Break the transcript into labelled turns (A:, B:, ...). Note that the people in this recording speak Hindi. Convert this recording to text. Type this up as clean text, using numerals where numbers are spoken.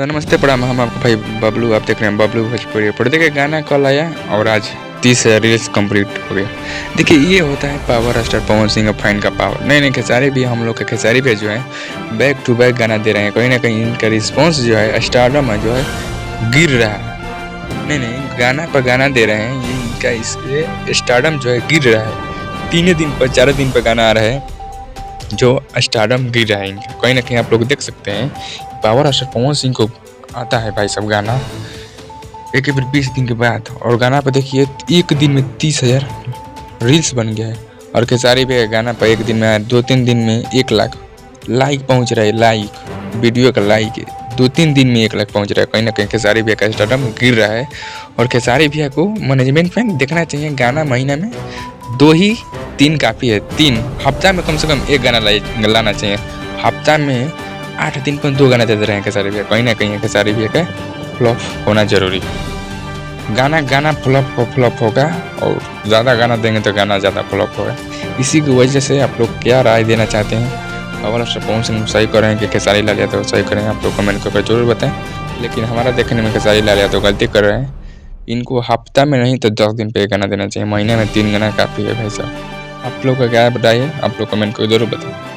A: तो नमस्ते प्रणाम, हम आपको भाई बबलू, आप देख रहे हैं बबलू भोजपुरी। पर देखिए गाना कल आया और आज 30 रील्स कंप्लीट हो गया। देखिए ये होता है पावर स्टार पवन सिंह और फैन का पावर। नहीं खेसारी भी, हम लोग के खेसारी भी जो है बैक टू बैक गाना दे रहे हैं। कहीं ना कहीं इनका रिस्पॉन्स जो है, स्टारडम जो है गिर रहा है। नहीं गाना पर गाना दे रहे हैं, ये इनका इसके स्टारडम जो है गिर रहा है। 3 दिन पर 4 दिन पर गाना आ रहा है जो स्टारडम गिर रहा है इनका। कहीं ना कहीं आप लोग देख सकते हैं पावर स्टार पवन सिंह को आता है भाई सब गाना एक फिर 20 दिन के बाद, और गाना पर देखिए एक दिन में 30,000 रील्स बन गया है। और खेसारी भी गाना पर एक दिन में 2-3 दिन में 1 लाख लाइक पहुंच रहा है। लाइक वीडियो का लाइक 2-3 दिन में 1 लाख पहुंच रहा है। कहीं ना कहीं खेसारी भैया का स्टारडम गिर रहा है। और खेसारी भैया को मैनेजमेंट में देखना चाहिए, गाना महीना में 2 ही 3 काफ़ी है। 3 हफ्ता में कम से कम 1 गाना लाना चाहिए। हफ्ता में 8 दिन पर 2 गाना देते रहे हैं खेसारी भैया। कहीं ना कहीं खेसारी भैया का फ्लॉप होना जरूरी। गाना फ्लॉप होगा, और ज़्यादा गाना देंगे तो गाना ज़्यादा फ्लॉप होगा। इसी की वजह से आप लोग क्या राय देना चाहते हैं? पावर स्टार पवन सिंह सही कर रहे हैं कि खेसारी लाल यादव सही करें? आप लोग कमेंट करके जरूर बताएं। लेकिन हमारा देखने में खेसारी लाल यादव गलती कर रहे हैं। इनको हफ्ता में नहीं तो 10 दिन पे गाना देना चाहिए। महीने में 3 गाना काफ़ी है भाई साहब। आप लोग का क्या बताइए? आप लोग कमेंट करके जरूर बताएं।